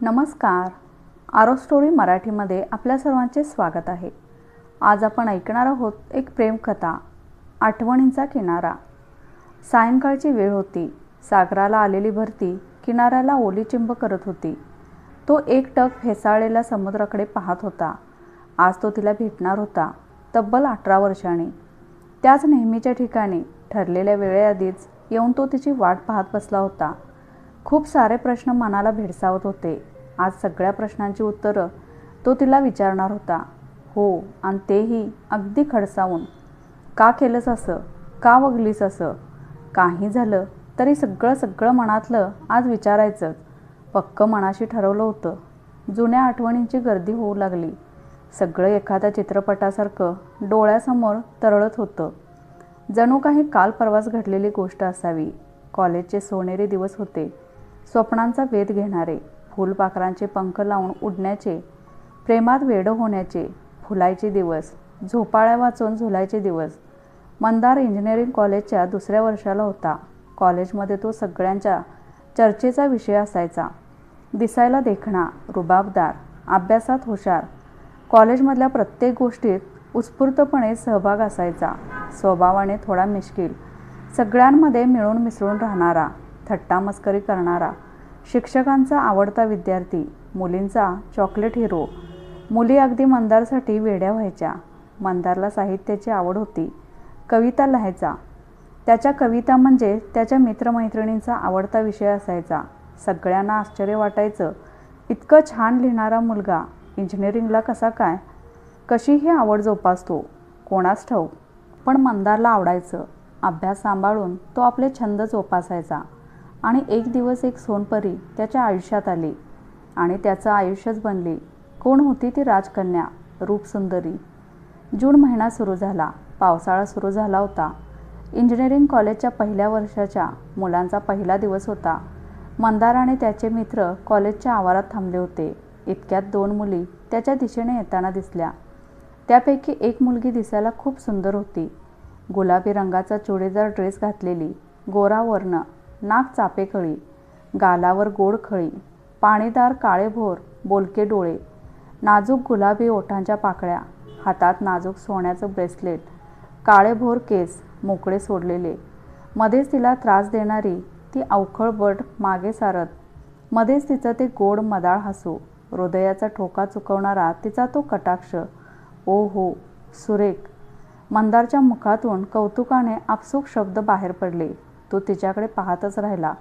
नमस्कार. आरो स्टोरी मराठीमध्ये आपल्या सर्वांचे स्वागत आहे. आज आपण ऐकणार आहोत एक प्रेमकथा, आठवणींचा किनारा. सायंकाळची वेळ होती. सागराला आलेली भरती किनाऱ्याला ओलीचिंब करत होती. तो एकटक फेसाळलेल्या समुद्राकडे पाहत होता. आज तो तिला भेटणार होता, तब्बल 18 वर्षांनी. त्याच नेहमीच्या ठिकाणी ठरलेल्या वेळेआधीच येऊन तो तिची वाट पाहत बसला होता. खूप सारे प्रश्न मनाला भेडसावत होते. आज सगळ्या प्रश्नांची उत्तरं तो तिला विचारणार होता. हो, आणि तेही अगदी खडसावून. का केलंस असं? का वगलीस असं? काही झालं तरी सगळं मनातलं आज विचारायचंच. पक्क मनाशी ठरवलं होतं. जुन्या आठवणींची गर्दी होऊ लागली. सगळं एखाद्या चित्रपटासारखं डोळ्यासमोर तरळत होतं. जणू काही काल परवाच घडलेली गोष्ट असावी. कॉलेजचे सोनेरी दिवस होते. स्वप्नांचा वेध घेणारे, फुलपाखरांचे पंख लावून उडण्याचे, प्रेमात वेडं होण्याचे, फुलायचे दिवस, झोपाळ्या वाचून झुलायचे दिवस. मंदार इंजिनिअरिंग कॉलेजच्या दुसऱ्या वर्षाला होता. कॉलेजमध्ये तो सगळ्यांच्या चर्चेचा विषय असायचा. दिसायला देखणा, रुबाबदार, अभ्यासात हुशार. कॉलेजमधल्या प्रत्येक गोष्टीत उत्स्फूर्तपणे सहभाग असायचा. स्वभावाने थोडा मिश्किल, सगळ्यांमध्ये मिळून मिसळून राहणारा, थट्टा मस्करी करणारा, शिक्षकांचा आवडता विद्यार्थी, मुलींचा चॉकलेट हिरो. मुली अगदी मंदारसाठी वेड्या व्हायच्या. मंदारला साहित्याची आवड होती. कविता लिहायचा. त्याच्या कविता म्हणजे त्याच्या मित्रमैत्रिणींचा आवडता विषय असायचा. सगळ्यांना आश्चर्य वाटायचं, इतकं छान लिहिणारा मुलगा इंजिनिअरिंगला कसा काय? कशी ही आवड जोपासतो? कोणास ठाऊक. पण मंदारला आवडायचं. अभ्यास सांभाळून तो आपले छंद जोपासायचा. आणि एक दिवस एक सोनपरी त्याच्या आयुष्यात आली आणि त्याचं आयुष्यच बनली. कोण होती ती राजकन्या, रूपसुंदरी. जून महिना सुरू झाला. पावसाळा सुरू झाला होता. इंजिनिअरिंग कॉलेजच्या पहिल्या वर्षाच्या मुलांचा पहिला दिवस होता. मंदार आणि त्याचे मित्र कॉलेजच्या आवारात थांबले होते. इतक्यात 2 मुली त्याच्या दिशेने येताना दिसल्या. त्यापैकी एक मुलगी दिसायला खूप सुंदर होती. गुलाबी रंगाचा चुडीदार ड्रेस घातलेली, गोरा वर्ण, नाक चापेखळी, गालावर गोड खळी, पाणीदार काळेभोर बोलके डोळे, नाजूक गुलाबी ओठांच्या पाकळ्या, हातात नाजूक सोन्याचं ब्रेसलेट, काळेभोर केस मोकळे सोडलेले. मध्येच तिला त्रास देणारी ती अवखळ बट मागे सारत, मध्येच तिचं ते गोड मदाळ हसू, हृदयाचा ठोका चुकवणारा तिचा तो कटाक्ष. ओ हो, सुरेख. मंदारच्या मुखातून कौतुकाने आपसूक शब्द बाहेर पडले. तो तिच्याकडे पाहतच राहिला.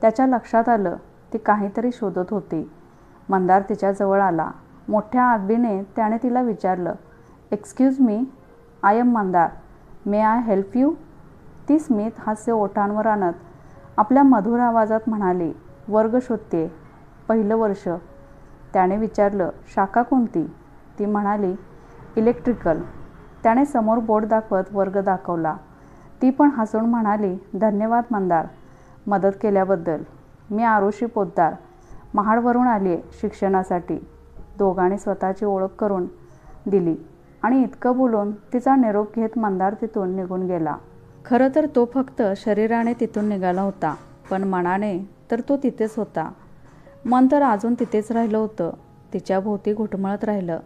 त्याच्या लक्षात आलं ती काहीतरी शोधत होती. मंदार तिच्याजवळ आला. मोठ्या आदबीने त्याने तिला विचारलं, excuse me, I am Mandar, may I help you? ती स्मित हास्य ओठांवर आणत आपल्या मधुर आवाजात म्हणाली, वर्ग शोधते, पहिलं वर्ष. त्याने विचारलं, शाखा कोणती? ती म्हणाली, इलेक्ट्रिकल. त्याने समोर बोर्ड दाखवत वर्ग दाखवला. ती पण हसून म्हणाली, धन्यवाद मंदार, मदत केल्याबद्दल. मी आरुषी पोद्दार, महाडवरून आली आहे शिक्षणासाठी. दोघांनी स्वतःची ओळख करून दिली आणि इतकं बोलून तिचा निरोप घेत मंदार तिथून निघून गेला. खरं तर तो फक्त शरीराने तिथून निघाला होता, पण मनाने तर तो तिथेच होता. मन तर अजून तिथेच राहिलं होतं. तिच्या भोवती घुटमळत राहिलं.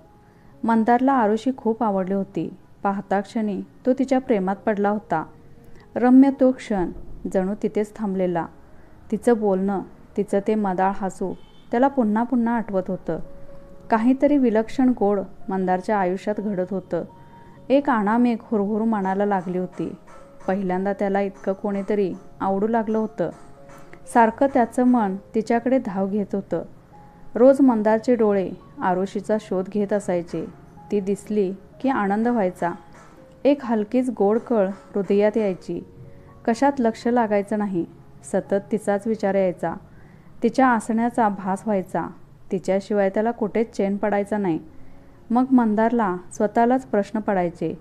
मंदारला आरुषी खूप आवडली होती. पाहता क्षणी तो तिच्या प्रेमात पडला होता. रम्य तो क्षण जणू तिथेच थांबलेला. तिचं बोलणं, तिचं ते मदाळ हसू त्याला पुन्हा पुन्हा आठवत होतं. काहीतरी विलक्षण गोड मंदारच्या आयुष्यात घडत होतं. एक अनामिक हुरहुर मनाला लागली होती. पहिल्यांदा त्याला इतकं कोणीतरी आवडू लागलं होतं. सारखं त्याचं मन तिच्याकडे धाव घेत होतं. रोज मंदारचे डोळे आरुषीचा शोध घेत असायचे. ती दिसली की आनंद व्हायचा. एक हलकीच गोड कळ हृदयात यायची. कशात लक्ष लागायचं नाही. सतत तिचाच विचार यायचा. तिच्या असण्याचा भास व्हायचा. तिच्याशिवाय त्याला कुठेच चैन पडायचा नाही. मग मंदारला स्वतःलाच प्रश्न पडायचे,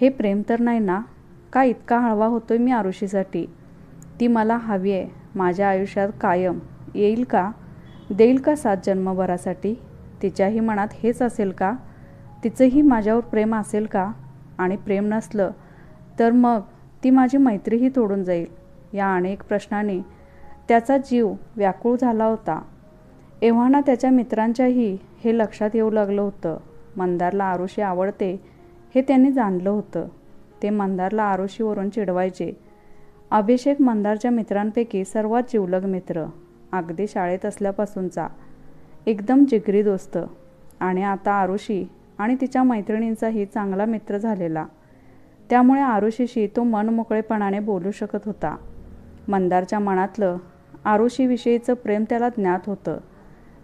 हे प्रेम तर नाही ना? का इतका हळवा होतोय मी आरुषीसाठी? ती मला हवी आहे माझ्या आयुष्यात कायम. येईल का? देईल का साथ जन्मभरासाठी? तिच्याही मनात हेच असेल का? तिचंही माझ्यावर प्रेम असेल का? आणि प्रेम नसलं तर मग ती माझी मैत्रीही तोडून जाईल. या अनेक प्रश्नांनी त्याचा जीव व्याकुळ झाला होता. एव्हाना त्याच्या मित्रांच्याही हे लक्षात येऊ लागलं होतं. मंदारला आरुषी आवडते हे त्यांनी जाणलं होतं. ते मंदारला आरुषीवरून चिडवायचे. अभिषेक मंदारच्या मित्रांपैकी सर्वात जिवलग मित्र, अगदी शाळेत असल्यापासूनचा एकदम जिगरी दोस्त, आणि आता आरुषी आणि तिच्या मैत्रिणींचाही चांगला मित्र झालेला. त्यामुळे आरुषीशी तो मनमोकळेपणाने बोलू शकत होता. मंदारच्या मनातलं आरुषीविषयीचं प्रेम त्याला ज्ञात होतं.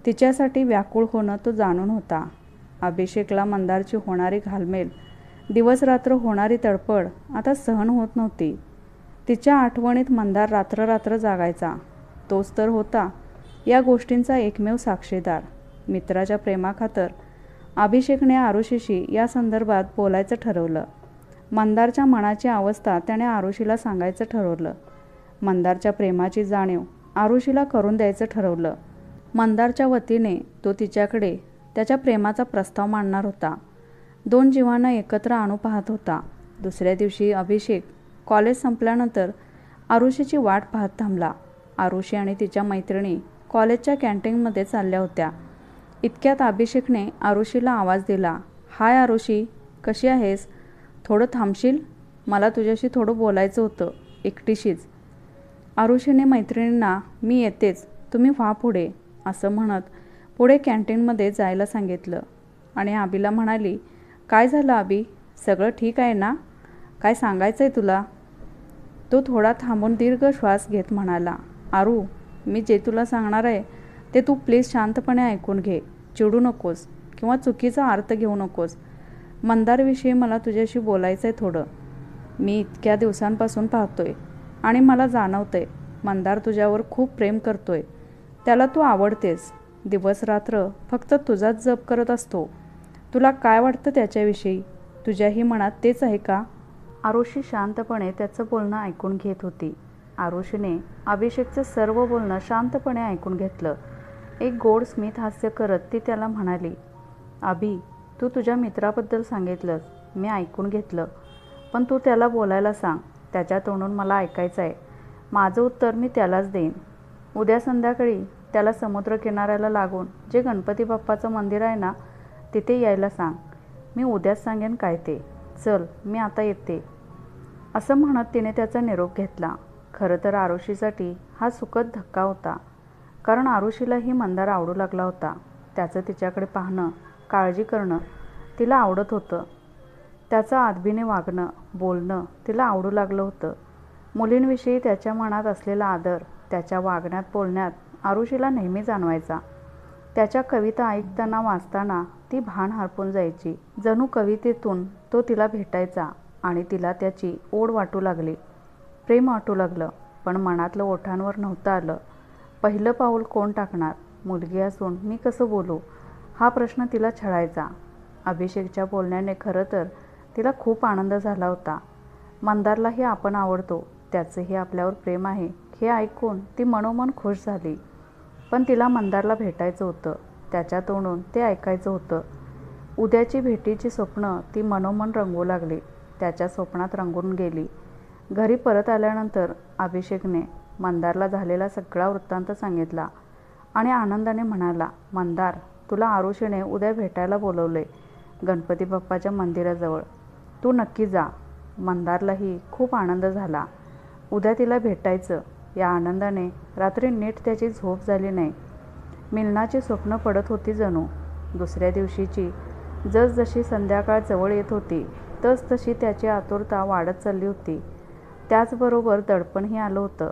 तिच्यासाठी व्याकुळ होणं तो जाणून होता. अभिषेकला मंदारची होणारी घालमेल, दिवसरात्र होणारी तडफड आता सहन होत नव्हती. तिच्या आठवणीत मंदार रात्र जागायचा. तोच तर होता या गोष्टींचा एकमेव साक्षीदार. मित्राच्या प्रेमाखातर अभिषेकने आरुषीशी या संदर्भात बोलायचं ठरवलं. मंदारच्या मनाची अवस्था त्याने आरुषीला सांगायचं ठरवलं. मंदारच्या प्रेमाची जाणीव आरुषीला करून द्यायचं ठरवलं. मंदारच्या वतीने तो तिच्याकडे त्याच्या प्रेमाचा प्रस्ताव मांडणार होता. 2 जीवांना एकत्र आणू पाहत होता. दुसऱ्या दिवशी अभिषेक कॉलेज संपल्यानंतर आरुषीची वाट पाहत थांबला. आरुषी आणि तिच्या मैत्रिणी कॉलेजच्या कॅन्टीनमध्ये चालल्या होत्या. इतक्यात अभिषेकने आरुषीला आवाज दिला. हाय आरुषी, कशी आहेस? थोडं थांबशील? मला तुझ्याशी थोडं बोलायचं होतं, एकटीशीच. आरुषीने मैत्रिणींना मी येतेच, तुम्ही व्हा पुढे, असं म्हणत पुढे कॅन्टीनमध्ये जायला सांगितलं. आणि आबीला म्हणाली, काय झालं आबी, सगळं ठीक आहे ना? काय सांगायचं आहे तुला? तो थोडा थांबून दीर्घ श्वास घेत म्हणाला, आरू, मी जे तुला सांगणार आहे ते तू प्लीज शांतपणे ऐकून घे. चिडू नकोस किंवा चुकीचा अर्थ घेऊ नकोस. मंदारविषयी मला तुझ्याशी बोलायचं आहे थोडं. मी इतक्या दिवसांपासून पाहतोय आणि मला जाणवतंय मंदार तुझ्यावर खूप प्रेम करतोय. त्याला तू आवडतेस. दिवस रात्र फक्त तुझाच जप करत असतो. तुला काय वाटतं त्याच्याविषयी? तुझ्याही मनात तेच आहे का? आरुषी शांतपणे त्याचं बोलणं ऐकून घेत होती. आरुषीने अभिषेकचं सर्व बोलणं शांतपणे ऐकून घेतलं. एक गोड स्मित हास्य करत ती त्याला म्हणाली, अभि, तू तुझ्या मित्राबद्दल सांगितलंस, मी ऐकून घेतलं. पण तू त्याला बोलायला सांग. त्याच्या तोंडून मला ऐकायचं आहे. माझं उत्तर मी त्यालाच देईन. उद्या संध्याकाळी त्याला समुद्रकिनाऱ्याला लागून जे गणपती बाप्पाचं मंदिर आहे ना, तिथे यायला सांग. मी उद्याच सांगेन काय ते. चल, मी आता येते. असं म्हणत तिने त्याचा निरोप घेतला. खरं तर आरुषीसाठी हा सुखद धक्का होता. कारण आरुषीलाही मंदार आवडू लागला होता. त्याचं तिच्याकडे पाहणं, काळजी करणं तिला आवडत होतं. त्याचं आदबीने वागणं, बोलणं तिला आवडू लागलं होतं. मुलींविषयी त्याच्या मनात असलेला आदर त्याच्या वागण्यात बोलण्यात आरुषीला नेहमी जाणवायचा. त्याच्या कविता ऐकताना वाचताना ती भान हरपून जायची. जणू कवितेतून तो तिला भेटायचा आणि तिला त्याची ओढ वाटू लागली. प्रेम वाटू लागलं. पण मनातलं ओठांवर नव्हतं आलं. पहिलं पाऊल कोण टाकणार? मुलगी असून मी कसं बोलू? हा प्रश्न तिला छळायचा. अभिषेकच्या बोलण्याने खरं तर तिला खूप आनंद झाला होता. मंदारलाही आपण आवडतो, त्याचंही आपल्यावर प्रेम आहे हे ऐकून ती मनोमन खुश झाली. पण तिला मंदारला भेटायचं होतं. त्याच्या तोंडून ते ऐकायचं होतं. उद्याची भेटीची स्वप्न ती मनोमन रंगवू लागली. त्याच्या स्वप्नात रंगून गेली. घरी परत आल्यानंतर अभिषेकने मंदारला झालेला सगळा वृत्तांत सांगितला आणि आनंदाने म्हणाला, मंदार, तुला आरुषीने उद्या भेटायला बोलवले गणपती बाप्पाच्या मंदिराजवळ. तू नक्की जा. मंदारलाही खूप आनंद झाला. उद्या तिला भेटायचं या आनंदाने रात्री नीट त्याची झोप झाली नाही. मिलनाची स्वप्न पडत होती जणू. दुसऱ्या दिवशीची जसजशी संध्याकाळ जवळ येत होती तसतशी त्याची आतुरता वाढत चालली होती. त्याचबरोबर दडपणही आलं होतं.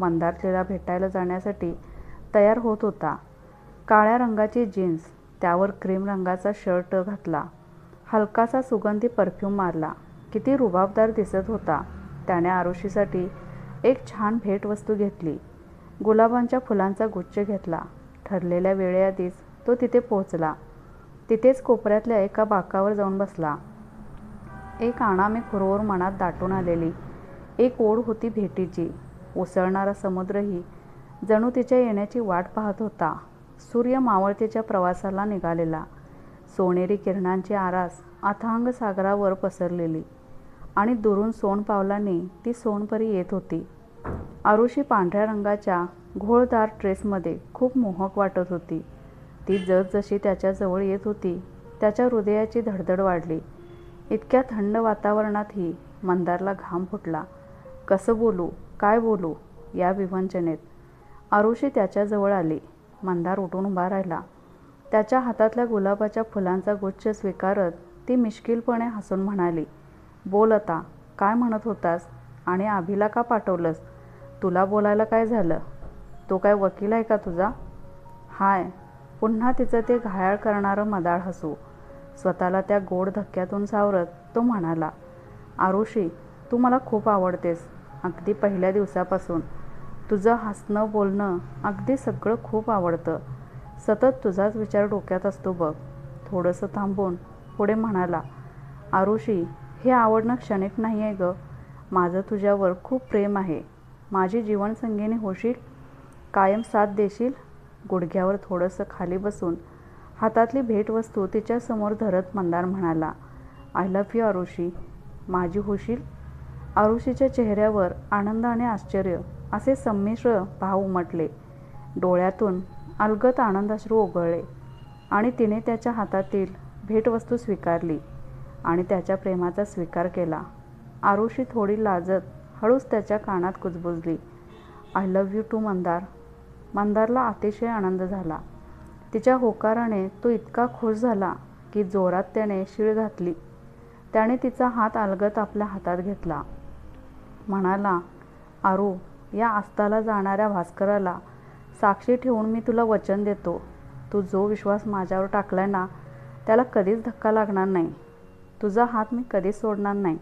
मंदार तिला भेटायला जाण्यासाठी तयार होत होता. काळ्या रंगाची जीन्स, त्यावर क्रीम रंगाचा शर्ट घातला, हलकासा सुगंधी परफ्यूम मारला. किती रुबाबदार दिसत होता. त्याने आरुषीसाठी एक छान भेटवस्तू घेतली. गुलाबांच्या फुलांचा गुच्छ घेतला. ठरलेल्या वेळेआधीच तो तिथे पोहोचला. तिथेच कोपऱ्यातल्या एका बाकावर जाऊन बसला. एक अनामिक हुरहुर मनात दाटून आलेली. एक ओढ होती भेटीची. उसळणारा समुद्रही जणू तिच्या येण्याची वाट पाहत होता. सूर्य मावळतीच्या प्रवासाला निघालेला. सोनेरी किरणांची आरास अथांग सागरावर पसरलेली आणि दुरून सोनपावलांनी ती सोनपरी येत होती. आरुषी पांढऱ्या रंगाच्या घोळदार ड्रेसमध्ये खूप मोहक वाटत होती. ती जसजशी त्याच्याजवळ येत होती त्याच्या हृदयाची धडधड वाढली. इतक्या थंड वातावरणातही मंदारला घाम फुटला. कसं बोलू, काय बोलू या विवंचनेत. आरुषी त्याच्याजवळ आली. मंदार उठून उभा राहिला. त्याच्या हातातल्या गुलाबाच्या फुलांचा गुच्छ स्वीकारत ती मिश्किलपणे हसून म्हणाली, बोल आता, काय म्हणत होतास आणि अभिला का पाठवलंस? तुला बोलायला काय झालं? तो काय वकील आहे का तुझा? हाय. पुन्हा तिचं ते घायाळ करणारं मदाळ हसू. स्वतःला त्या गोड धक्क्यातून सावरत तो म्हणाला, आरुषी, तू मला खूप आवडतेस. अगदी पहिल्या दिवसापासून. तुझं हसणं, बोलणं, अगदी सगळं खूप आवडतं. सतत तुझाच विचार डोक्यात असतो बघ. थोडंसं थांबून पुढे म्हणाला, आरुषी, हे आवडणं क्षणिक नाही आहे गं. माझं तुझ्यावर खूप प्रेम आहे. माझी जीवनसंगिनी होशील? कायम साथ देशील? गुडघ्यावर थोडंसं खाली बसून हातातली भेटवस्तू तिच्यासमोर धरत मंदार म्हणाला, आय लव्ह यू आरुषी. माझी होशील? आरुषीच्या चेहऱ्यावर आनंद आणि आश्चर्य असे संमिश्र भाव उमटले. डोळ्यातून अलगद आनंदाश्रू ओघळले आणि तिने त्याच्या हातातील भेटवस्तू स्वीकारली आणि त्याच्या प्रेमाचा स्वीकार केला. आरुषी थोडी लाजत हळूच त्याच्या कानात कुजबुजली, I love you too Mandar. मंदारला अतिशय आनंद झाला. तिच्या होकाराने तो इतका खुश झाला की जोरात त्याने शीळ घातली. त्याने तिचा हात अलगद आपल्या हातात घेतला. म्हणाला, आरू, या आस्ताला जाणाऱ्या भास्कराला साक्षी ठेवून मी तुला वचन देतो, तू जो विश्वास माझ्यावर टाकलाय ना, त्याला कधीच धक्का लागणार नाही. तुझा हात मी कधीच सोडणार नाही.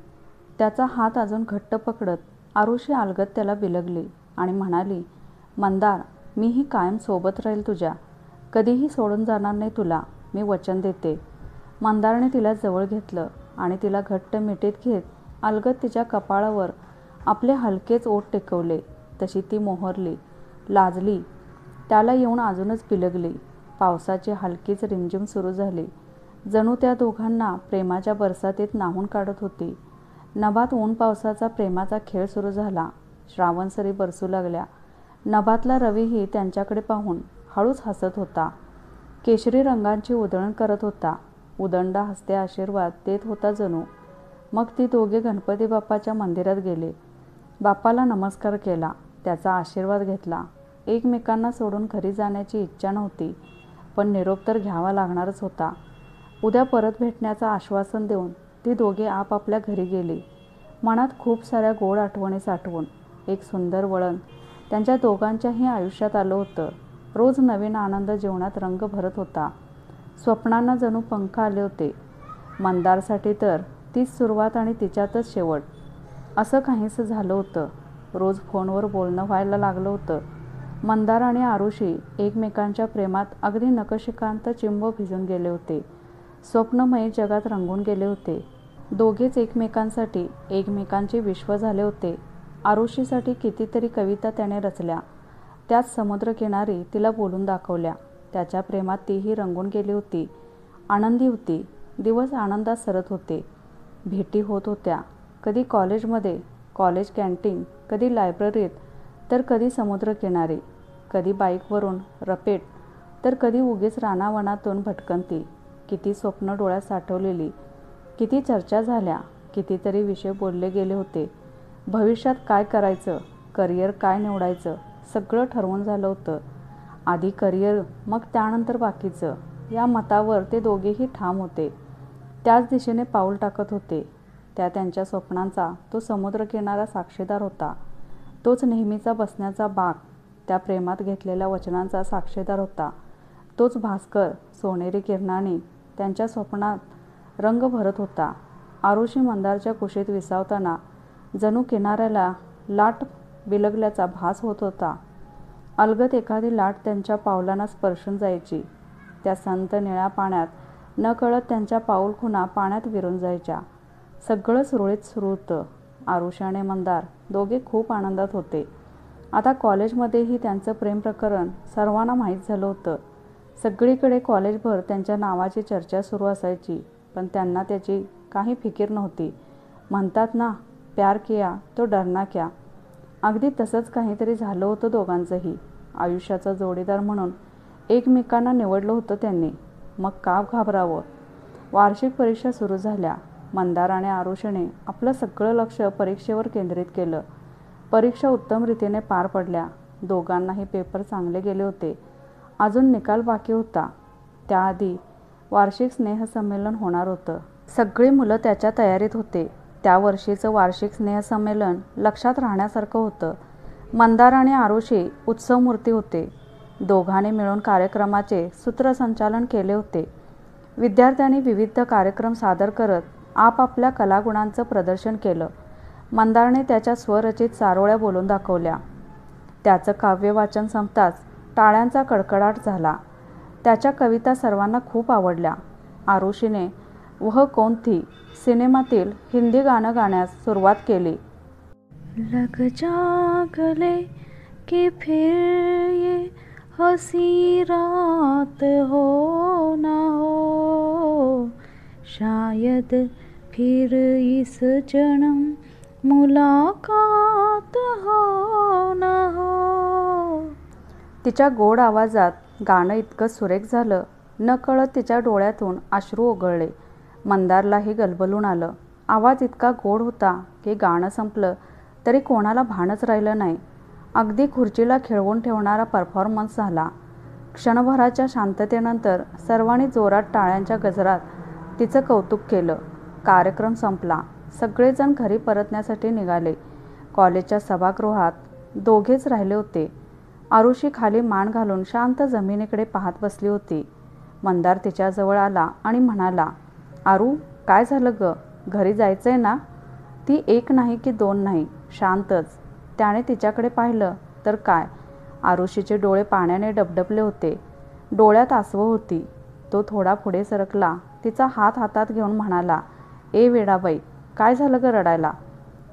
त्याचा हात अजून घट्ट पकडत आरुषी अलगद त्याला बिलगली आणि म्हणाली, मंदार, मीही कायम सोबत राहील तुझ्या. कधीही सोडून जाणार नाही तुला, मी वचन देते. मंदारने तिला जवळ घेतलं आणि तिला घट्ट मिठीत घेत अलगद तिच्या कपाळावर आपले हलकेच ओठ टेकवले. तशी ती मोहरली, लाजली. त्याला येऊन अजूनच बिलगली. पावसाची हलकीच रिमझिम सुरू झाली. जणू त्या दोघांना प्रेमाच्या बरसातीत न्हाऊन काढत होती. नभात ऊन पावसाचा प्रेमाचा खेळ सुरू झाला. श्रावणसरी बरसू लागल्या. नभातला रवीही त्यांच्याकडे पाहून हळूच हसत होता. केशरी रंगांची उधळण करत होता. उदंड हस्ते आशीर्वाद देत होता जणू. मग ती दोघे गणपती बाप्पाच्या मंदिरात गेले. बाप्पाला नमस्कार केला, त्याचा आशीर्वाद घेतला. एकमेकांना सोडून घरी जाण्याची इच्छा नव्हती, पण निरोप तर घ्यावा लागणारच होता. उद्या परत भेटण्याचं आश्वासन देऊन ती दोघे आपापल्या घरी गेली. मनात खूप साऱ्या गोड आठवणी साठवून एक सुंदर वळण त्यांच्या दोघांच्याही आयुष्यात आलं होतं. रोज नवीन आनंद जीवनात रंग भरत होता. स्वप्नांना जणू पंख आले होते. मंदारसाठी तर तीच सुरुवात आणि तिच्यातच शेवट असं काहीसं झालं होतं. रोज फोनवर बोलणं व्हायला लागलं होतं. मंदार आणि आरुषी एकमेकांच्या प्रेमात अगदी नखशिखांत चिंब भिजून गेले होते. स्वप्नमयी जगात रंगून गेले होते. दोघेच एकमेकांसाठी एकमेकांचे विश्व झाले होते. आरुषीसाठी कितीतरी कविता त्याने रचल्या. त्याच समुद्रकिनारी तिला बोलून दाखवल्या. त्याच्या प्रेमात तीही रंगून गेली होती. आनंदी होती. दिवस आनंदात सरत होते. भेटी होत होत्या. कधी कॉलेजमध्ये, कॉलेज कॅन्टीन, कधी लायब्ररीत, तर कधी समुद्रकिनारी, कधी बाईकवरून रपेट, तर कधी उगीच रानावनातून भटकंती. किती स्वप्न डोळ्यात साठवलेली, किती चर्चा झाल्या, कितीतरी विषय बोलले गेले होते. भविष्यात काय करायचं, करिअर काय निवडायचं, सगळं ठरवून झालं होतं. आधी करिअर, मग त्यानंतर बाकीचं, या मतावर ते दोघेही ठाम होते. त्याच दिशेने पाऊल टाकत होते. त्या त्यांच्या स्वप्नांचा तो समुद्रकिनारा साक्षीदार होता. तोच नेहमीचा बसण्याचा बाग त्या प्रेमात घेतलेल्या वचनांचा साक्षीदार होता. तोच भास्कर सोनेरी किरणांनी त्यांच्या स्वप्नात रंग भरत होता. आरुषी मंदारच्या कुशीत विसावताना जणू किनाऱ्याला लाट बिलगल्याचा भास होत होता. अलगद एखादी लाट त्यांच्या पावलांना स्पर्शून जायची. त्या संत निळ्या पाण्यात नकळत त्यांच्या पाऊलखुणा पाण्यात विरून जायच्या. सगळं सुरळीत सुरू होतं. आरुषी आणि मंदार दोघे खूप आनंदात होते. आता कॉलेजमध्येही त्यांचं प्रेम प्रकरण सर्वांना माहीत झालं होतं. सगळीकडे कॉलेजभर त्यांच्या नावाची चर्चा सुरू असायची, पण त्यांना त्याची काही फिकीर नव्हती. म्हणतात ना, प्यार किया तो डरना क्या. अगदी तसंच काहीतरी झालं होतं दोघांचंही. आयुष्याचा जोडीदार म्हणून एकमेकांना निवडलं होतं त्यांनी. मग का घाबरावं? वार्षिक परीक्षा सुरू झाल्या. मंदार आणि आरुषीने आपलं सगळं लक्ष परीक्षेवर केंद्रित केलं. परीक्षा उत्तम रीतीने पार पडल्या. दोघांनाही पेपर चांगले गेले होते. अजून निकाल बाकी होता. त्याआधी वार्षिक स्नेहसंमेलन होणार होतं. सगळी मुलं त्याच्या तयारीत होते. त्या वर्षीचं वार्षिक स्नेहसंमेलन लक्षात राहण्यासारखं होतं. मंदार आणि आरुषी उत्सवमूर्ती होते. दोघांनी मिळून कार्यक्रमाचे सूत्रसंचालन केले होते. विद्यार्थ्यांनी विविध कार्यक्रम सादर करत आपापल्या कलागुणांचं प्रदर्शन केलं. मंदारने त्याच्या स्वरचित चारोळ्या बोलून दाखवल्या. त्याचं काव्यवाचन संपताच टाळ्यांचा कडकडाट झाला. त्याच्या कविता सर्वांना खूप आवडल्या. आरुषीने वह कौन थी सिनेमातील हिंदी गाणं गाण्यास सुरुवात केली. लग जा गले कि फिर ये हसी रात हो ना हो, शायद फिर इस जन्म मुलाकात हो ना हो. तिच्या गोड आवाजात गाणं इतकं सुरेख झालं, नकळत तिच्या डोळ्यातून अश्रू ओघळले. मंदारलाही गलबलून आलं. आवाज इतका गोड होता की गाणं संपलं तरी कोणाला भानच राहिलं नाही. अगदी खुर्चीला खिळवून ठेवणारा परफॉर्मन्स झाला. क्षणभराच्या शांततेनंतर सर्वांनी जोरात टाळ्यांच्या गजरात तिचं कौतुक केलं. कार्यक्रम संपला. सगळेजण घरी परतण्यासाठी निघाले. कॉलेजच्या सभागृहात दोघेच राहिले होते. आरुषी खाली मान घालून शांत जमिनीकडे पाहत बसली होती. मंदार तिच्याजवळ आला आणि म्हणाला, आरू, काय झालं ग? घरी जायचंय ना? ती एक नाही की दोन नाही, शांतच. त्याने तिच्याकडे पाहिलं तर काय, आरुषीचे डोळे पाण्याने डबडबले होते. डोळ्यात आसवं होती. तो थोडा पुढे सरकला. तिचा हात हातात घेऊन म्हणाला, ए वेडाबाई, काय झालं ग रडायला?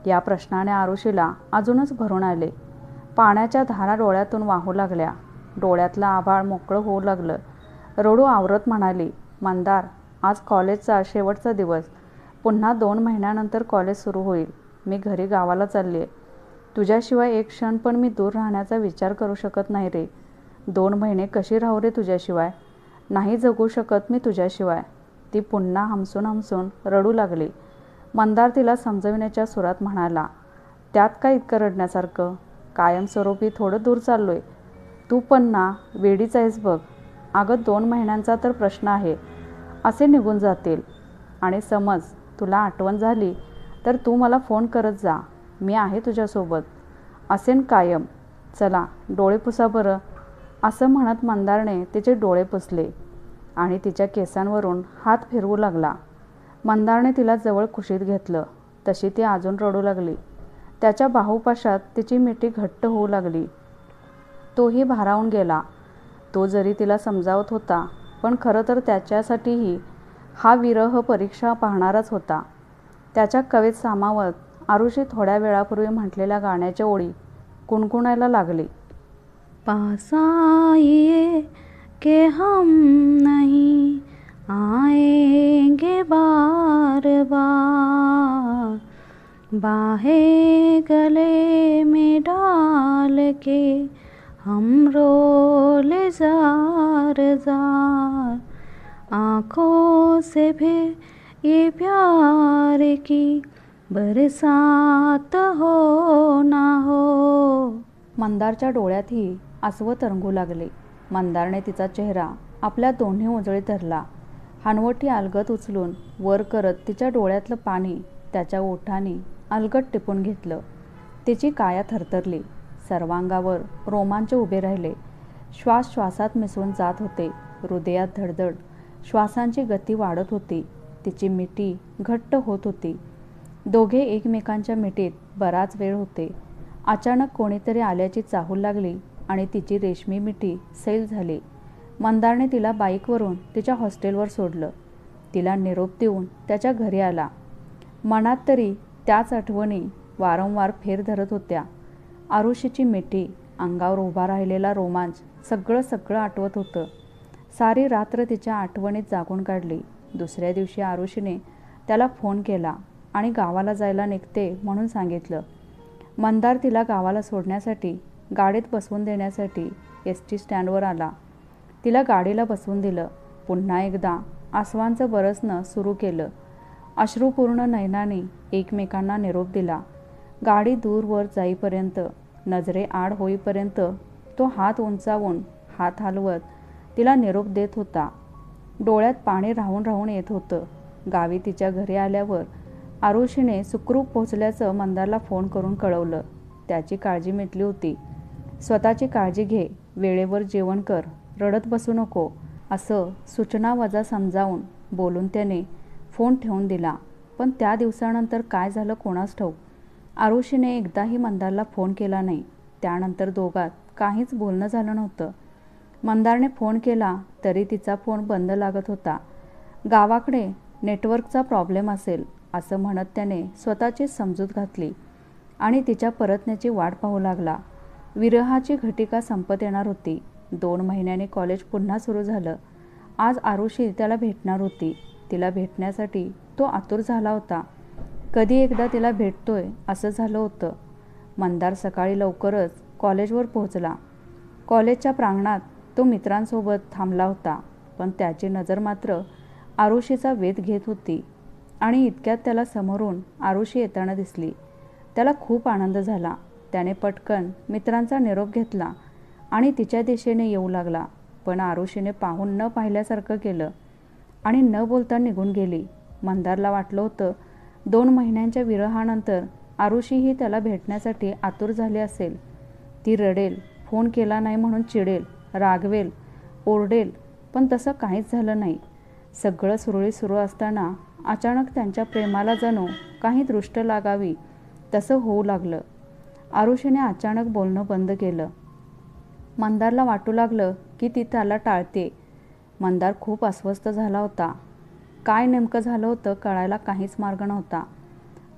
या प्रश्नाने आरुषीला अजूनच भरून आले. पाण्याच्या धारा डोळ्यातून वाहू लागल्या. डोळ्यातलं आभाळ मोकळं होऊ लागलं. रडू आवरत म्हणाली, मंदार, आज कॉलेजचा शेवटचा दिवस. पुन्हा 2 महिन्यानंतर कॉलेज सुरू होईल. मी घरी गावाला चालली आहे. तुझ्याशिवाय एक क्षण पण मी दूर राहण्याचा विचार करू शकत नाही रे. 2 महिने कशी राहू रे तुझ्याशिवाय? नाही जगू शकत मी तुझ्याशिवाय. ती पुन्हा हमसून हमसून रडू लागली. मंदार तिला समजविण्याच्या सुरात म्हणाला, त्यात काय इतकं रडण्यासारखं? कायमस्वरूपी थोडं दूर चाललोय. तू पण ना वेडीच आहेस बघ. अगं 2 महिन्यांचा तर प्रश्न आहे. असे निघून जातील. आणि समज तुला आठवण झाली तर तू मला फोन करत जा. मी आहे तुझ्यासोबत. असेन कायम. चला डोळे पुसा बरं. असं म्हणत मंदारने तिचे डोळे पुसले आणि तिच्या केसांवरून हात फिरवू लागला. मंदारने तिला जवळ कुशीत घेतलं. तशी ती अजून रडू लागली. त्याच्या बाहुपाशात तिची मिठी घट्ट होऊ लागली. तोही भारावून गेला. तो जरी तिला समजावत होता, पण खरं तर त्याच्यासाठीही हा विरह परीक्षा पाहणाराच होता. त्याच्या कवेत सामावत आरुषी थोड्या वेळापूर्वी म्हटलेल्या गाण्याच्या ओळी कुणकुणायला लागली. पास आइए के हम नहीं आएंगे बार बार, बाहें गले में डाल के हम रोले जार जार, आँखों से भी ये प्यार की बरसात हो ना हो. मंदारच्या डोळ्यातही आसवं तरंगू लागले. मंदारने तिचा चेहरा आपल्या दोन्ही उजळीत धरला. हनवटी अलगद उचलून वर करत तिच्या डोळ्यातलं पाणी त्याच्या ओठांनी अलगद टिपून घेतलं. तिची काया थरथरली. सर्वांगावर रोमांच उभे राहिले. श्वास श्वासात मिसळून जात होते. हृदयात धडधड. श्वासांची गती वाढत होती. तिची मिठी घट्ट होत होती. दोघे एकमेकांच्या मिठीत बराच वेळ होते. अचानक कोणीतरी आल्याची चाहूल लागली आणि तिची रेशमी मिठी सैल झाली. मंदारने तिला बाईकवरून तिच्या हॉस्टेलवर सोडलं. तिला निरोप देऊन त्याच्या घरी आला. मनात तरी त्याच आठवणी वारंवार फेर धरत होत्या. आरुषीची मिठी, अंगावर उभा राहिलेला रोमांच, सगळं आठवत होतं. सारी रात्र तिच्या आठवणीत जागून काढली. दुसऱ्या दिवशी आरुषीने त्याला फोन केला आणि गावाला जायला निघते म्हणून सांगितलं. मंदार तिला गावाला सोडण्यासाठी, गाडीत बसवून देण्यासाठी ST स्टँडवर आला. तिला गाडीला बसवून दिलं. पुन्हा एकदा आसवांचं बरसणं सुरू केलं. अश्रुपूर्ण नयनाने एकमेकांना निरोप दिला. गाडी दूरवर जाईपर्यंत, नजरे आड होईपर्यंत तो हात उंचावून हात हलवत तिला निरोप देत होता. डोळ्यात पाणी राहून राहून येत होतं. गावी तिच्या घरी आल्यावर आरुषीने सुखरूप पोहोचल्याचं मंदारला फोन करून कळवलं. त्याची काळजी मिटली होती. स्वतःची काळजी घे, वेळेवर जेवण कर, रडत बसू नको असं सूचनावजा समजावून बोलून त्याने फोन ठेवून दिला. पण त्या दिवसानंतर काय झालं कोणास ठाऊक. आरुषीने एकदाही मंदारला फोन केला नाही. त्यानंतर दोघात काहीच बोलणं झालं नव्हतं. मंदारने फोन केला तरी तिचा फोन बंद लागत होता. गावाकडे नेटवर्कचा प्रॉब्लेम असेल असं म्हणत त्याने स्वतःची समजूत घातली आणि तिच्या परतण्याची वाट पाहू लागला. विरहाची घटिका संपत येणार होती. 2 महिन्यांनी कॉलेज पुन्हा सुरू झालं. आज आरुषी त्याला भेटणार होती. तिला भेटण्यासाठी तो आतुर झाला होता. कधी एकदा तिला भेटतोय असं झालं होतं. मंदार सकाळी लवकरच कॉलेजवर पोहोचला. कॉलेजच्या प्रांगणात तो मित्रांसोबत थांबला होता. पण त्याची नजर मात्र आरुषीचा वेध घेत होती आणि इतक्यात त्याला समोरून आरुषी येताना दिसली. त्याला खूप आनंद झाला. त्याने पटकन मित्रांचा निरोप घेतला आणि तिच्या दिशेने येऊ लागला. पण आरुषीने पाहून न पाहिल्यासारखं केलं आणि न बोलता निघून गेली. मंदारला वाटलं होतं 2 महिन्यांच्या विरहानंतर आरुषीही त्याला भेटण्यासाठी आतुर झाली असेल. ती रडेल, फोन केला नाही म्हणून चिडेल, रागवेल, ओरडेल, पण तसं काहीच झालं नाही. सगळं सुरळीत सुरू असताना अचानक त्यांच्या प्रेमाला जणू काही दृष्ट लागावी तसं होऊ लागलं. आरुषीने अचानक बोलणं बंद केलं. मंदारला वाटू लागलं की ती त्याला टाळते. मंदार खूप अस्वस्थ झाला होता. काय नेमकं झालं होतं कळायला काहीच मार्ग नव्हता.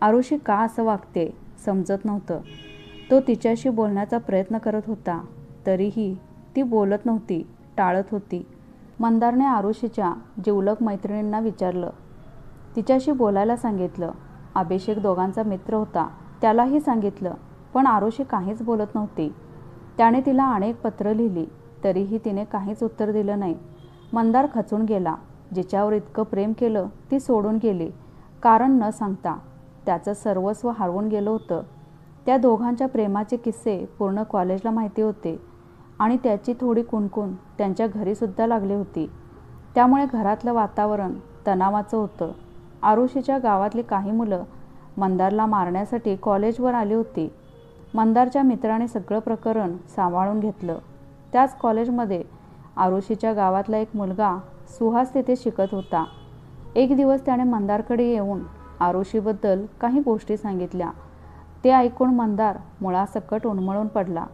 आरुषी का असं वागते समजत नव्हतं. तो तिच्याशी बोलण्याचा प्रयत्न करत होता तरीही ती बोलत नव्हती, टाळत होती. मंदारने आरुषीच्या जिवलग मैत्रिणींना विचारलं. तिच्याशी बोलायला सांगितलं. अभिषेक दोघांचा मित्र होता, त्यालाही सांगितलं. पण आरुषी काहीच बोलत नव्हती. त्याने तिला अनेक पत्र लिहिली तरीही तिने काहीच उत्तर दिलं नाही. मंदार खचून गेला. जिच्यावर इतकं प्रेम केलं ती सोडून गेली, कारण न सांगता. त्याचं सर्वस्व हरवून गेलं होतं. त्या दोघांच्या प्रेमाचे किस्से पूर्ण कॉलेजला माहिती होते आणि त्याची थोडी कुणकुण त्यांच्या घरीसुद्धा लागली होती. त्यामुळे घरातलं वातावरण तणावाचं होतं. आरुषीच्या गावातली काही मुलं मंदारला मारण्यासाठी कॉलेजवर आली होती. मंदारच्या मित्राने सगळं प्रकरण सांभाळून घेतलं. त्याच कॉलेजमध्ये आरुषीच्या गावातला एक मुलगा सुहास तिथे शिकत होता. एक दिवस त्याने मंदारकडे येऊन आरुषीबद्दल काही गोष्टी सांगितल्या. ते ऐकून मंदार मुळासकट उन्मळून पडला.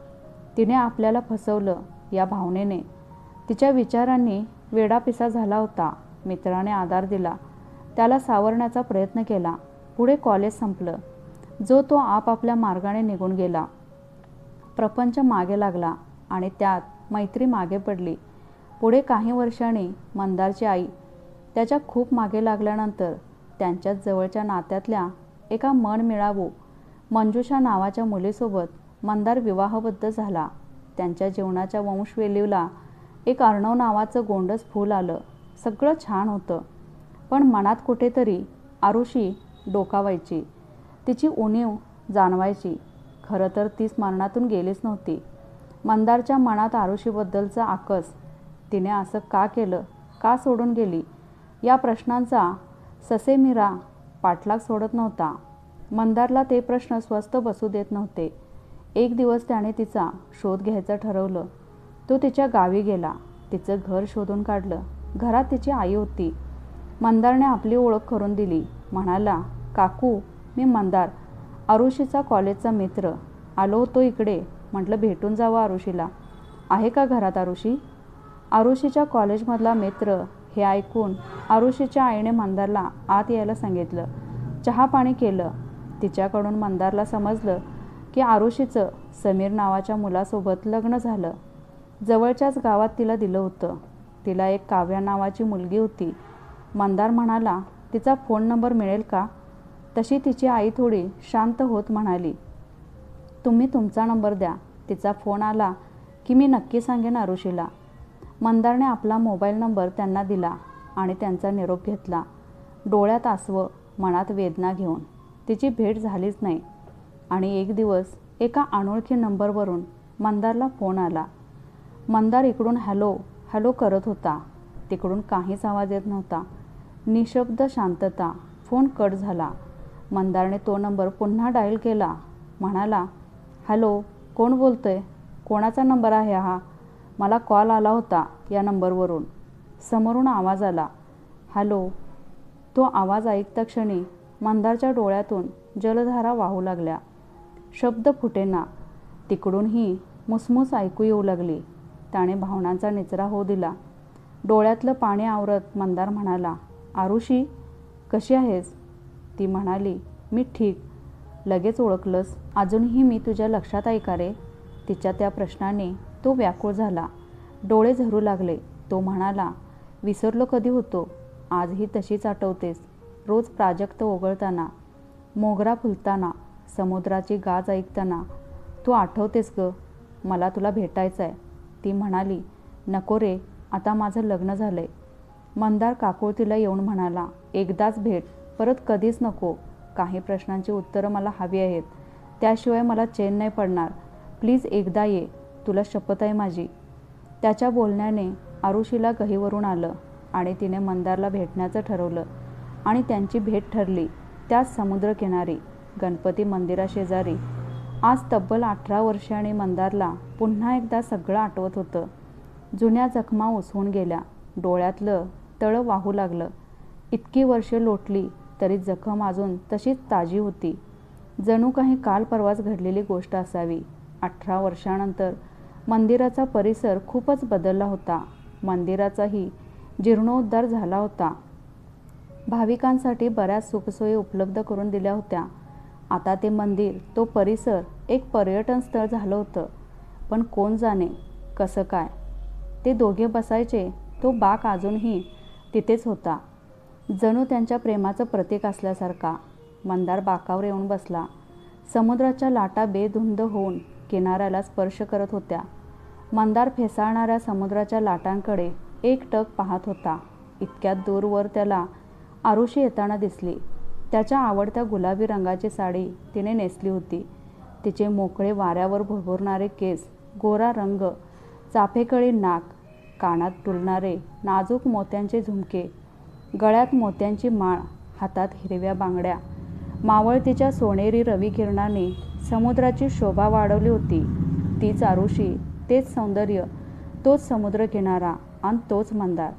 तिने आपल्याला फसवलं या भावनेने तिच्या विचारांनी वेडापिसा झाला होता. मित्राने आधार दिला, त्याला सावरण्याचा प्रयत्न केला. पुढे कॉलेज संपलं. जो तो आपापल्या मार्गाने निघून गेला. प्रपंच मागे लागला आणि त्यात मैत्री मागे पडली. पुढे काही वर्षांनी मंदारची आई त्याच्या खूप मागे लागल्यानंतर त्यांच्याच जवळच्या नात्यातल्या एका मनमिळावू मंजुषा नावाच्या मुलीसोबत मंदार विवाहबद्ध झाला. त्यांच्या जीवनाच्या वंशवेलीला एक अर्णव नावाचं गोंडस फूल आलं. सगळं छान होतं. पण मनात कुठेतरी आरुषी डोकावायची. तिची उणीव जाणवायची. खरं तर ती स्मरणातून गेलीच नव्हती. मंदारच्या मनात आरुषीबद्दलचा आकस, तिने असं का केलं, का सोडून गेली, या प्रश्नांचा ससेमिरा पाठलाग सोडत नव्हता. मंदारला ते प्रश्न स्वस्थ बसू देत नव्हते. एक दिवस त्याने तिचा शोध घ्यायचं ठरवलं. तो तिच्या गावी गेला. तिचं घर शोधून काढलं. घरात तिची आई होती. मंदारने आपली ओळख करून दिली. म्हणाला, काकू, मी मंदार, आरुषीचा कॉलेजचा मित्र. आलो होतो इकडे. म्हटलं भेटून जावं आरुषीला. आहे का घरात आरुषी? आरुषीच्या कॉलेजमधला मित्र हे ऐकून आरुषीच्या आईने मंदारला आत यायला सांगितलं. चहा पाणी केलं. तिच्याकडून मंदारला समजलं की आरुषीचं समीर नावाच्या मुलासोबत लग्न झालं. जवळच्याच गावात तिला दिलं होतं. तिला एक काव्या नावाची मुलगी होती. मंदार म्हणाला, तिचा फोन नंबर मिळेल का? तशी तिची आई थोडी शांत होत म्हणाली, तुम्ही तुमचा नंबर द्या. तिचा फोन आला की मी नक्की सांगेन आरुषीला. मंदारने आपला मोबाईल नंबर त्यांना दिला आणि त्यांचा निरोप घेतला. डोळ्यात आसवं, मनात वेदना घेऊन. तिची भेट झालीच नाही. आणि एक दिवस एका अनोळखी नंबरवरून मंदारला फोन आला. मंदार इकडून हॅलो हॅलो करत होता. तिकडून काहीच आवाज येत नव्हता. निशब्द शांतता. फोन कट झाला. मंदारने तो नंबर पुन्हा डायल केला. म्हणाला, हॅलो, कोण बोलतंय? कोणाचा नंबर आहे हा? मला कॉल आला होता या नंबरवरून. समोरून आवाज आला, हॅलो. तो आवाज ऐकता क्षणी मंदारच्या डोळ्यातून जलधारा वाहू लागल्या. शब्द फुटेना. तिकडूनही मुसमुस ऐकू येऊ लागली. त्याने भावनांचा निचरा होऊ दिला. डोळ्यातलं पाणी आवरत मंदार म्हणाला, आरुषी, कशी आहेस? ती म्हणाली, मी ठीक. लगेच ओळखलंस? अजूनही मी तुझ्या लक्षात आहे का रे? तिच्या त्या प्रश्नाने तो व्याकुळ झाला. डोळे झरू लागले. तो म्हणाला, विसरलो कधी होतो? आजही तशीच आठवतेस. रोज प्राजक्त ओघळताना, मोगरा फुलताना, समुद्राची गाज ऐकताना. तू आठवतेस ग. मला तुला भेटायचं आहे. ती म्हणाली, नको रे, आता माझं लग्न झालंय. मंदार काकुळतीला येऊन म्हणाला, एकदाच भेट, परत कधीच नको. काही प्रश्नांची उत्तरं मला हवी आहेत. त्याशिवाय मला चैन नाही पडणार. प्लीज एकदा ये. तुला शपथ आहे माझी. त्याच्या बोलण्याने आरुषीला गहीवरून आलं आणि तिने मंदारला भेटण्याचं ठरवलं. आणि त्यांची भेट ठरली त्याच समुद्रकिनारी, गणपती मंदिराशेजारी. आज तब्बल 18 वर्षांनी मंदारला पुन्हा एकदा सगळं आठवत होतं. जुन्या जखमा उसवून गेल्या. डोळ्यातलं तळं वाहू लागलं. इतकी वर्षे लोटली तरी जखम अजून तशीच ताजी होती. जणू काही काल परवाच घडलेली गोष्ट असावी. 18 वर्षांनंतर मंदिराचा परिसर खूपच बदलला होता. मंदिराचाही जीर्णोद्धार झाला होता. भाविकांसाठी बऱ्याच सुखसोयी उपलब्ध करून दिल्या होत्या. आता ते मंदिर, तो परिसर एक पर्यटन स्थळ झालं होतं. पण कोण जाणे कसं काय? ते दोघे बसायचे तो बाक अजूनही तिथेच होता, जणू त्यांच्या प्रेमाचं प्रतीक असल्यासारखा. मंदार बाकावर येऊन बसला. समुद्राच्या लाटा बेधुंद होऊन किनाऱ्याला स्पर्श करत होत्या. मंदार फेसाळणाऱ्या समुद्राच्या लाटांकडे एकटक पाहत होता. इतक्यात दूरवर त्याला आरुषी येताना दिसली. त्याच्या आवडत्या गुलाबी रंगाची साडी तिने नेसली होती. तिचे मोकळे वाऱ्यावर भुरभुरणारे केस, गोरा रंग, चाफेकळी नाक, कानात डुलणारे नाजूक मोत्यांचे झुमके, गळ्यात मोत्यांची माळ, हातात हिरव्या बांगड्या. मावळतीच्या सोनेरी रविकिरणाने समुद्राची शोभा वाढवली होती. तीच आरुषी, तेच सौंदर्य, तोच समुद्रकिनारा आणि तोच मंदार.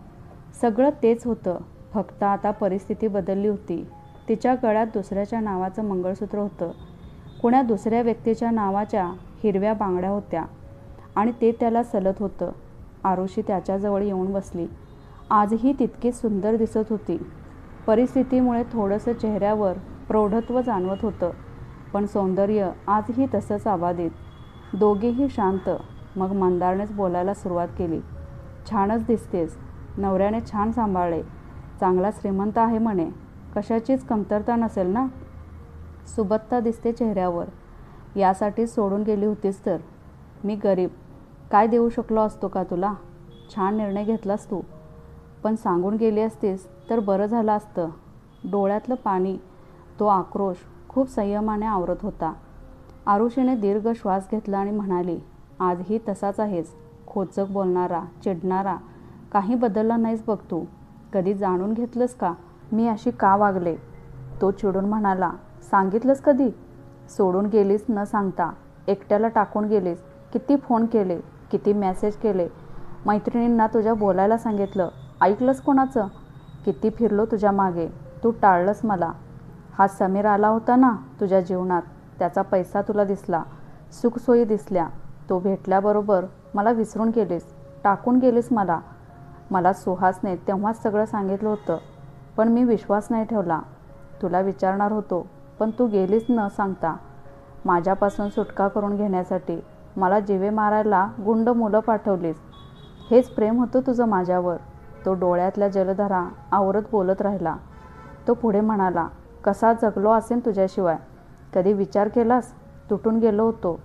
सगळं तेच होतं. फक्त आता परिस्थिती बदलली होती. तिच्या गळ्यात दुसऱ्याच्या नावाचं मंगळसूत्र होतं. कुण्या दुसऱ्या व्यक्तीच्या नावाच्या हिरव्या बांगड्या होत्या आणि ते त्याला सलत होतं. आरुषी त्याच्याजवळ येऊन बसली. आजही तितकीच सुंदर दिसत होती. परिस्थितीमुळे थोडंसं चेहऱ्यावर प्रौढत्व जाणवत होतं, पण सौंदर्य आजही तसंच अबाधित. दोघेही शांत. मग मंदारनेच बोलायला सुरुवात केली. छानच दिसतेस. नवऱ्याने छान सांभाळले. चांगला श्रीमंत आहे म्हणे. कशाचीच कमतरता नसेल ना? सुबत्ता दिसते चेहऱ्यावर. यासाठीच सोडून गेली होतीस तर? मी गरीब. काय देऊ शकलो असतो का तुला? छान निर्णय घेतलास तू. पण सांगून गेली असतीस तर बरं झालं असतं. डोळ्यातलं पाणी, तो आक्रोश खूप संयमाने आवरत होता. आरुषीने दीर्घ श्वास घेतला आणि म्हणाली, आजही तसाच आहेस. खोचक बोलणारा, चिडणारा. काही बदलला नाहीस बघ तू. कधी जाणून घेतलंस का मी अशी का वागले? तो चिडून म्हणाला, सांगितलंस कधी? सोडून गेलीस न सांगता. एकट्याला टाकून गेलीस. किती फोन केले, किती मेसेज केले. मैत्रिणींना तुझ्या बोलायला सांगितलं. ऐकलंस कोणाचं? किती फिरलो तुझ्या मागे. तू टाळलंस मला. हा समीर आला होता ना तुझ्या जीवनात. त्याचा पैसा तुला दिसला. सुखसोयी दिसल्या. तो भेटल्याबरोबर मला विसरून गेलीस. टाकून गेलीस मला. मला सुहासने तेव्हाच सगळं सांगितलं होतं, पण मी विश्वास नाही ठेवला. तुला विचारणार होतो, पण तू गेलीस न सांगता. माझ्यापासून सुटका करून घेण्यासाठी मला जीवे मारायला गुंड मुलं पाठवलीस. हेच प्रेम होतं तुझं माझ्यावर. तो डोळ्यातल्या जलधारा आवरत बोलत राहिला. तो पुढे म्हणाला, कसा जगलो असेन तुझ्याशिवाय? कधी विचार केलास? तुटून गेलो होतो.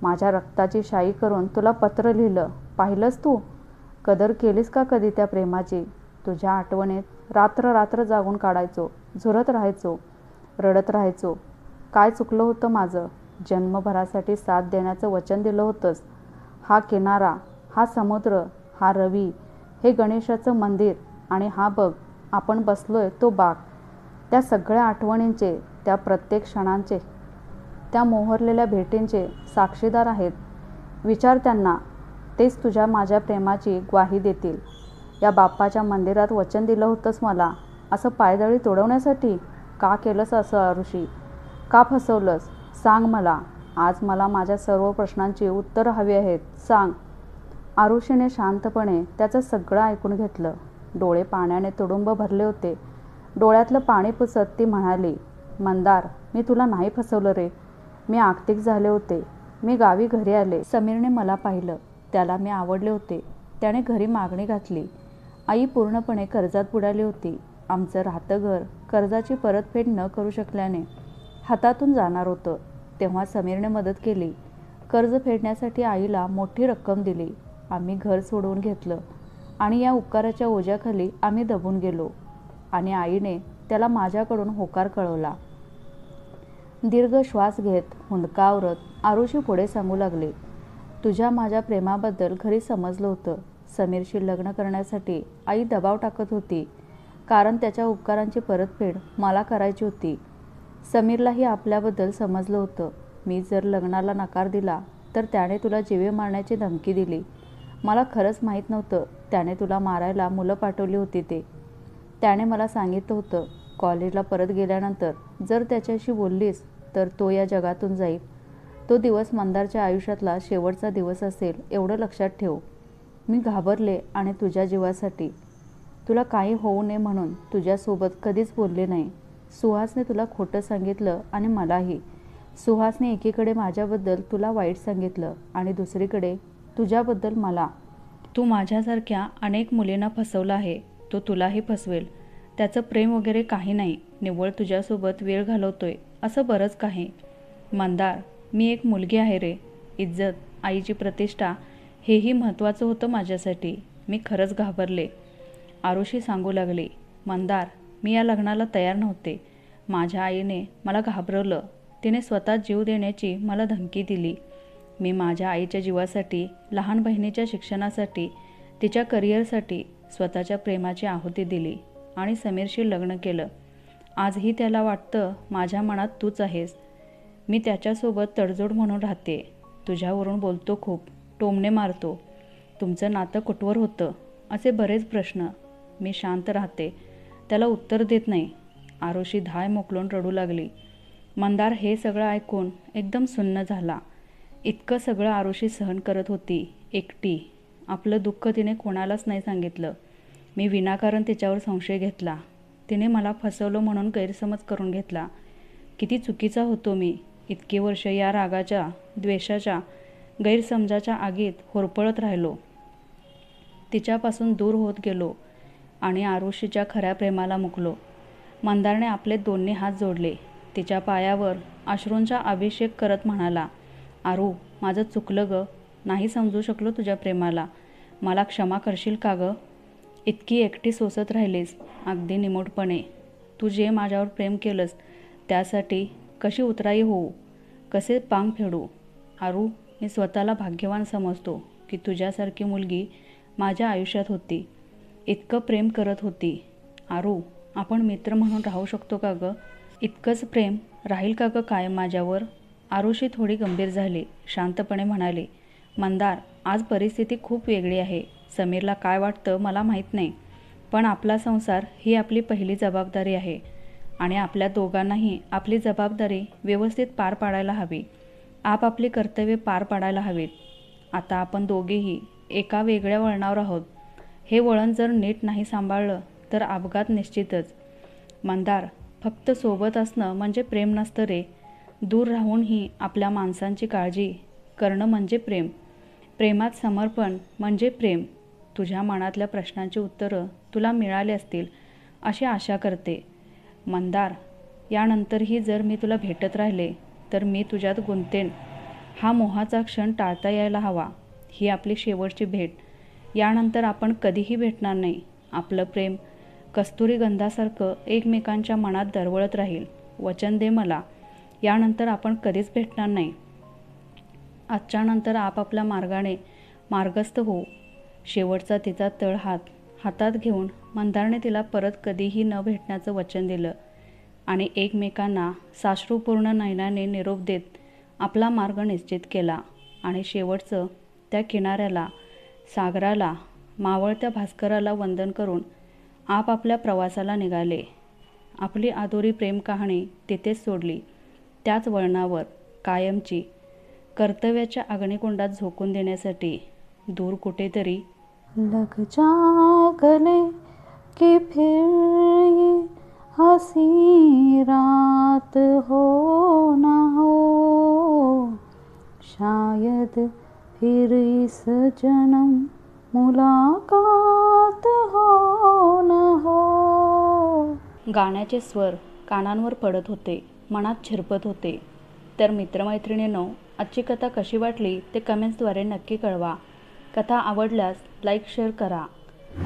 माझ्या रक्ताची शाई करून तुला पत्र लिहिलं, पाहिलंस तू? कदर केलीस का कधी त्या प्रेमाची? तुझ्या आठवणीत रात्र रात्र जागून काढायचो, झुरत राहायचो, रडत राहायचो. काय चुकलं होतं माझं? जन्मभरासाठी साथ देण्याचं वचन दिलं होतंस. हा किनारा, हा समुद्र, हा रवी, हे गणेशाचं मंदिर आणि हा बघ आपण बसलोय तो बाग. त्या सगळ्या आठवणींचे, त्या प्रत्येक क्षणांचे, त्या मोहरलेल्या भेटींचे साक्षीदार आहेत. विचार त्यांना, तेच तुझ्या माझ्या प्रेमाची ग्वाही देतील. या बाप्पाच्या मंदिरात वचन दिलं होतंस मला, असं पायदळी तोडवण्यासाठी? का केलंस असं आरुषी? का फसवलंस? सांग मला. आज मला माझ्या सर्व प्रश्नांची उत्तरं हवी आहेत. सांग. आरुषीने शांतपणे त्याचं सगळं ऐकून घेतलं. डोळे पाण्याने तुडुंब भरले होते. डोळ्यातलं पाणी पुसत ती म्हणाली, मंदार, मी तुला नाही फसवलं रे. मी आगतिक झाले होते. मी गावी घरी आले. समीरने मला पाहिलं. त्याला मी आवडले होते. त्याने घरी मागणी घातली. आई पूर्णपणे कर्जात बुडाली होती. आमचं राहतं घर कर्जाची परतफेड न करू शकल्याने हातातून जाणार होतं. तेव्हा समीरने मदत केली. कर्ज फेडण्यासाठी आईला मोठी रक्कम दिली. आम्ही घर सोडवून घेतलं आणि या उपकाराच्या ओझ्याखाली आम्ही दबून गेलो. आणि आईने त्याला माझ्याकडून होकार कळवला. दीर्घ श्वास घेत हुंदकावरत आरुषी पुढे सांगू लागली, तुझ्या माझ्या प्रेमाबद्दल घरी समजलं होतं. समीरशी लग्न करण्यासाठी आई दबाव टाकत होती, कारण त्याच्या उपकारांची परतफेड मला करायची होती. समीरलाही आपल्याबद्दल समजलं होतं. मी जर लग्नाला नकार दिला तर त्याने तुला जीवे मारण्याची धमकी दिली. मला खरंच माहीत नव्हतं त्याने तुला मारायला मुलं पाठवली होती ते. त्याने मला सांगितलं होतं, कॉलेजला परत गेल्यानंतर जर त्याच्याशी बोललीस तर तो या जगातून जाईल. तो दिवस मंदारच्या आयुष्यातला शेवटचा दिवस असेल एवढं लक्षात ठेव. मी घाबरले आणि तुझ्या जीवासाठी, तुला काही होऊ नये म्हणून तुझ्यासोबत कधीच बोलले नाही. सुहासने तुला खोटं सांगितलं आणि मलाही. सुहासने एकीकडे माझ्याबद्दल तुला वाईट सांगितलं आणि दुसरीकडे तुझ्याबद्दल मला. तू माझ्यासारख्या अनेक मुलींना फसवलं आहे. तो तुलाही फसवेल. त्याचं प्रेम वगैरे काही नाही, निव्वळ तुझ्यासोबत वेळ घालवतोय असं बरंच काही. मंदार, मी एक मुलगी आहे रे. इज्जत, आईची प्रतिष्ठा, हेही महत्त्वाचं होतं माझ्यासाठी. मी खरंच घाबरले. आरुषी सांगू लागली, मंदार, मी या लग्नाला तयार नव्हते. माझ्या आईने मला घाबरवलं. तिने स्वतः जीव देण्याची मला धमकी दिली. मी माझ्या आईच्या जीवासाठी, लहान बहिणीच्या शिक्षणासाठी, तिच्या करिअरसाठी स्वतःच्या प्रेमाची आहुती दिली आणि समीरशी लग्न केलं. आजही त्याला वाटतं माझ्या मनात तूच आहेस. मी त्याच्यासोबत तडजोड म्हणून राहते. तुझ्यावरून बोलतो खूप, टोमणे मारतो. तुमचं नातं कुठवर होतं असे बरेच प्रश्न. मी शांत राहते, त्याला उत्तर देत नाही. आरुषी धाय मोकलून रडू लागली. मंदार हे सगळं ऐकून एकदम सुन्न झाला. इतकं सगळं आरुषी सहन करत होती, एकटी. आपलं दुःख तिने कोणालाच नाही सांगितलं. मी विनाकारण तिच्यावर संशय घेतला. तिने मला फसवलं म्हणून गैरसमज करून घेतला. किती चुकीचा होतो मी. इतकी वर्ष या रागाच्या, द्वेषाच्या, गैरसमजाच्या आगीत होरपळत राहिलो. तिच्यापासून दूर होत गेलो आणि आरुषीच्या खऱ्या प्रेमाला मुकलो. मंदारने आपले दोन्ही हात जोडले. तिच्या पायावर अश्रूंचा अभिषेक करत म्हणाला, आरू, माझं चुकलं ग. नाही समजू शकलो तुझ्या प्रेमाला. मला क्षमा करशील का ग? इतकी एकटी सोसत राहिलीस, अगदी निमूटपणे. तू जे माझ्यावर प्रेम केलंस त्यासाठी कशी उतराई होऊ, कसे पांग फेडू? आरू, मी स्वतःला भाग्यवान समजतो की तुझ्यासारखी मुलगी माझ्या आयुष्यात होती, इतकं प्रेम करत होती. आरू, आपण मित्र म्हणून राहू शकतो का ग? इतकंच प्रेम राहील का ग कायम माझ्यावर? आरुषी थोडी गंभीर झाली. शांतपणे म्हणाली, मंदार, आज परिस्थिती खूप वेगळी आहे. समीरला काय वाटतं मला माहीत नाही, पण आपला संसार ही आपली पहिली जबाबदारी आहे आणि आपल्या दोघांनाही आपली जबाबदारी व्यवस्थित पार पाडायला हवी. आपापली कर्तव्ये पार पाडायला हवीत. आता आपण दोघेही एका वेगळ्या वळणावर आहोत. हे वळण जर नीट नाही सांभाळलं तर अपघात निश्चितच. मंदार, फक्त सोबत असणं म्हणजे प्रेम नसतं रे. दूर राहूनही आपल्या माणसांची काळजी करणं म्हणजे प्रेम. प्रेमात समर्पण म्हणजे प्रेम. तुझ्या मनातल्या प्रश्नांची उत्तरं तुला मिळाली असतील अशी आशा करते. मंदार, यानंतरही जर मी तुला भेटत राहिले तर मी तुझ्यात गुंतेन. हा मोहाचा क्षण टाळता यायला हवा. ही आपली शेवटची भेट. यानंतर आपण कधीही भेटणार नाही. आपलं प्रेम कस्तुरी गंधासारखं एकमेकांच्या मनात दरवळत राहील. वचन दे मला, यानंतर आपण कधीच भेटणार नाही. आजच्या नंतर आपापल्या मार्गाने मार्गस्थ होऊ. शेवटचा तिचा तळहात हातात घेऊन मंदारने तिला परत कधीही न भेटण्याचं वचन दिलं आणि एकमेकांना साश्रूपूर्ण नयनाने निरोप देत आपला मार्ग निश्चित केला. आणि शेवटचं त्या किनाऱ्याला, सागराला, मावळत्या भास्कराला वंदन करून आपापल्या प्रवासाला निघाले. आपली अधुरी प्रेम कहाणी तिथेच सोडली. त्याच वळणावर कायमची कर्तव्याच्या अग्निकुंडात झोकून देण्यासाठी दूर कुठेतरी लग जा गले कि फिर ये हसी रात हो ना हो, शायद फिर इस जन्म मुलाकात हो ना हो. गाण्याचे स्वर कानांवर पडत होते, मनात झिरपत होते. तर मित्रमैत्रिणींनो, आजची कथा कशी वाटली ते कमेंट्सद्वारे नक्की कळवा. कथा आवडल्यास लाईक शेअर करा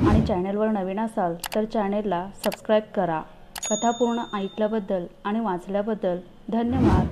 आणि चॅनलवर नवीन असाल तर चॅनेलला सबस्क्राईब करा. कथा पूर्ण ऐकल्याबद्दल आणि वाचल्याबद्दल धन्यवाद.